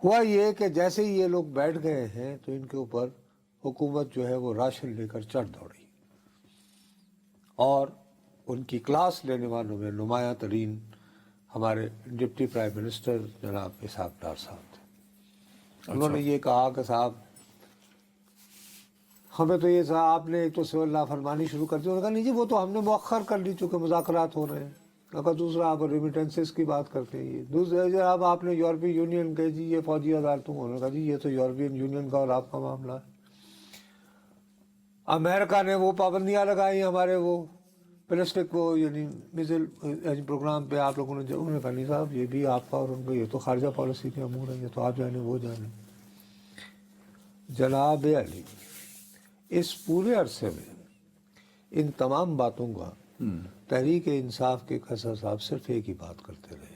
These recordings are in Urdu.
ہوا یہ کہ جیسے ہی یہ لوگ بیٹھ گئے ہیں تو ان کے اوپر حکومت جو ہے وہ راشن لے کر چڑھ دوڑی، اور ان کی کلاس لینے والوں میں نمایاں ترین ہمارے ڈپٹی پرائم منسٹر جناب اسحاق ڈار صاحب تھے۔ انہوں نے یہ کہا کہ صاحب ہمیں تو یہ صاحب آپ نے ایک تو سول نافرمانی شروع کر دی، انہوں نے کہا نہیں جی وہ تو ہم نے مؤخر کر لی چونکہ مذاکرات ہو رہے ہیں۔ اگر دوسرا آپ ریمیٹنسز کی بات کرتے ہیں، یہ دوسرا اب آپ نے یورپی یونین کہ جی یہ فوجی عدالتوں، انہوں نے کہا جی یہ تو یورپین یونین کا اور آپ کا معاملہ ہے۔ امریکہ نے وہ پابندیاں لگائی ہمارے وہ پلسٹک کو یعنی میزل پروگرام پہ، آپ لوگوں نے جو انہوں نے کہا نہیں صاحب یہ بھی آپ کا اور ان کا، یہ تو خارجہ پالیسی کے امور ہیں، یہ تو آپ جانے وہ جانے۔ جناب علی اس پورے عرصے میں ان تمام باتوں کا تحریک انصاف کے خسر صاحب صرف ایک ہی بات کرتے رہے،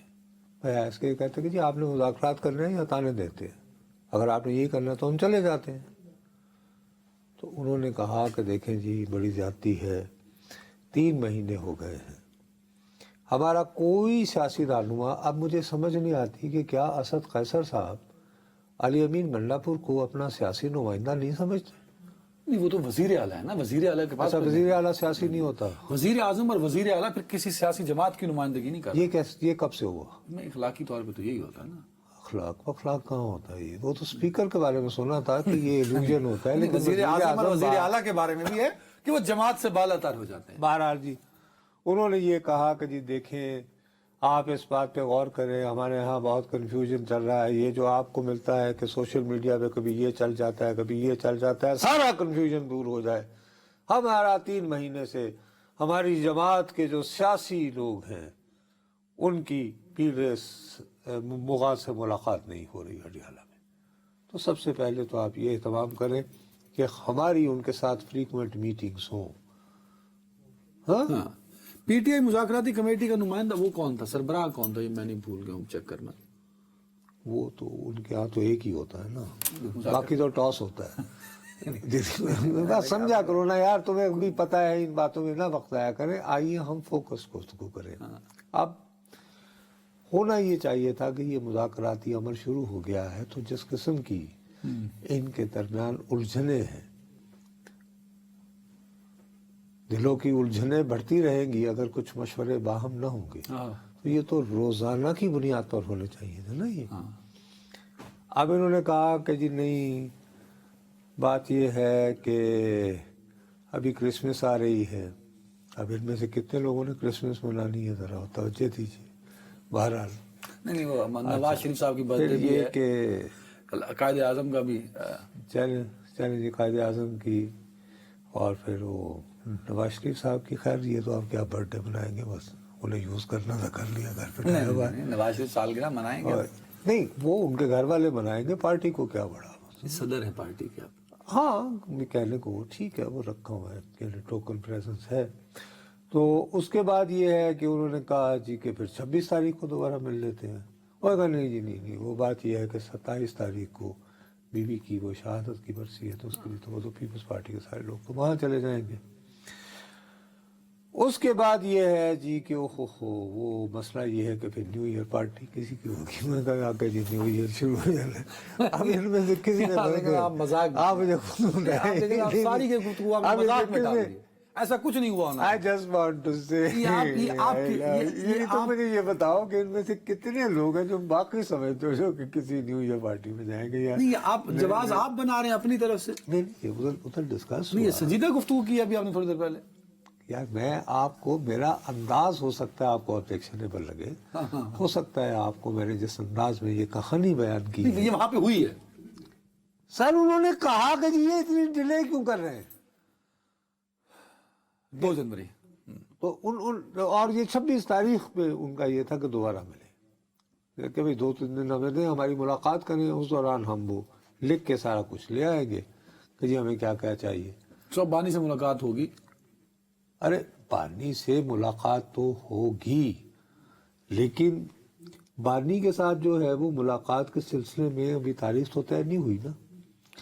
بھائی اس کے کہتے کہ جی آپ نے مذاکرات کرنے ہیں یا تانے دیتے ہیں، اگر آپ نے یہ کرنا تو ہم چلے جاتے ہیں۔ تو انہوں نے کہا کہ دیکھیں جی بڑی زیادتی ہے، 3 مہینے ہو گئے ہیں، ہمارا کوئی سیاسی رہنما، اب مجھے سمجھ نہیں آتی کہ کیا اسد قیصر صاحب علی امین گنڈا پور کو اپنا سیاسی نمائندہ نہیں سمجھتے؟ نہیں وہ تو وزیر اعلیٰ ہے نا، وزیر اعلیٰ کے پاس وزیر اعلیٰ سیاسی نہیں ہوتا؟ وزیر اعظم اور وزیر اعلیٰ پھر کسی سیاسی جماعت کی نمائندگی نہیں کرتا۔ یہ کب سے ہوا؟ میں اخلاقی طور پہ تو یہی ہوتا ہے نا۔ اخلاق کہاں ہوتا ہے؟ وہ تو اسپیکر کے بارے میں سنا تھا کہ یہ ایلوژن ہوتا ہے، لیکن وزیر اعظم اور وزیر اعلیٰ کے بارے میں بھی ہے کہ وہ جماعت سے بالا تر ہو جاتے ہیں۔ بہرحال جی انہوں نے یہ کہا کہ جی دیکھیں آپ اس بات پہ غور کریں، ہمارے ہاں بہت کنفیوژن چل رہا ہے، یہ جو آپ کو ملتا ہے کہ سوشل میڈیا پہ کبھی یہ چل جاتا ہے کبھی یہ چل جاتا ہے، سارا کنفیوژن دور ہو جائے۔ ہمارا 3 مہینے سے ہماری جماعت کے جو سیاسی لوگ ہیں ان کی پیر مغاز سے ملاقات نہیں ہو رہی ہریانہ میں، تو سب سے پہلے تو آپ یہ اہتمام کریں کہ ہماری ان کے ساتھ فریکوینٹ میٹنگز ہوں۔ ہاں پی ٹی آئی مذاکراتی کمیٹی کا نمائندہ وہ کون تھا، سربراہ کون تھا، یہ میں نہیں بھول گیا ہوں چیک کرنا۔ وہ تو ان کے ہاں تو ایک ہی ہوتا ہے نا، باقی تو ٹاس ہوتا ہے۔ بس سمجھا کرو نا یار، تمہیں بھی پتہ ہے ان باتوں میں نہ وقت آیا کریں، آئیے ہم فوکس گفتگو کریں۔ اب ہونا یہ چاہیے تھا کہ یہ مذاکراتی عمل شروع ہو گیا ہے تو جس قسم کی ان کے درمیان الجھنیں ہیں، دلوں کی الجھنیں بڑھتی رہیں گی اگر کچھ مشورے باہم نہ ہوں گے، تو یہ تو روزانہ کی بنیاد پر ہونے چاہیے تھے نا یہ۔ اب انہوں نے کہا کہ جی نہیں، بات یہ ہے کہ ابھی کرسمس آ رہی ہے، اب ان میں سے کتنے لوگوں نے کرسمس منانی ہے، ذرا توجہ دیجیے۔ بہرحال نہیں وہ نواز شریف صاحب کی برتھ ڈے بھی ہے کہ قائد اعظم کا بھی چلیں جی، قائد اعظم کی اور پھر وہ نواز شریف صاحب کی، خیر یہ تو آپ کیا برتھ ڈے منائیں گے، بس انہیں یوز کرنا تھا کر لیا گھر پہ۔ نواز شریف سالگرہ منائیں گے؟ نہیں وہ ان کے گھر والے منائیں گے، پارٹی کو کیا بڑا، صدر ہے پارٹی کے۔ ہاں کہنے کو وہ ٹھیک ہے، وہ رکھا ہوا ہے، ٹوکن پریزنس ہے۔ تو اس کے بعد یہ ہے کہ انہوں نے کہا جی کہ پھر 26 تاریخ کو دوبارہ مل لیتے ہیں، اور کہا نہیں جی نہیں، وہ بات یہ ہے کہ 27 تاریخ کو بیوی کی وہ شہادت کی برسی ہے، تو اس کے لیے تو وہ تو پیپلز پارٹی کے سارے لوگ تو وہاں چلے جائیں گے۔ اس کے بعد یہ ہے جی کہ وہ مسئلہ یہ ہے کہ پھر نیو ایئر پارٹی کسی کی ہوگی۔ میں نے کہا کہ جی نیو ایئر شروع ہو جانا ہے، اب ان میں سے کسی نے آپ مجھے خود ایسا کچھ نہیں ہوا ہونا۔ I just want to say تم مجھے یہ بتاؤ کہ ان میں سے کتنے لوگ ہیں جو باقی سمجھتے ہو جو کہ کسی نیو ایئر پارٹی میں جائیں گے؟ یا نہیں آپ جواز آپ بنا رہے ہیں اپنی طرف سے؟ نہیں ادھر ڈسکس نہیں، سنجیدہ گفتگو کی ابھی آپ نے تھوڑی دیر پہلے۔ یار میں آپ کو، میرا انداز ہو سکتا ہے آپ کو آبجیکشنیبل لگے، ہو سکتا ہے آپ کو میں نے جس انداز میں یہ کہانی بیان کی یہ وہاں پہ ہوئی ہے۔ سر انہوں نے کہا کہ جی یہ اتنی ڈیلے کیوں کر رہے ہیں 2 جنوری، تو اور یہ 26 تاریخ پہ ان کا یہ تھا کہ دوبارہ ملے کہ بھائی 2-3 دن ہمیں دیں، ہماری ملاقات کریں، اس دوران ہم وہ لکھ کے سارا کچھ لے آئیں گے کہ جی ہمیں کیا کیا چاہیے۔ سب بانی سے ملاقات ہوگی؟ ارے بانی سے ملاقات تو ہوگی، لیکن بانی کے ساتھ جو ہے وہ ملاقات کے سلسلے میں ابھی تاریخ تو طے نہیں ہوئی نا۔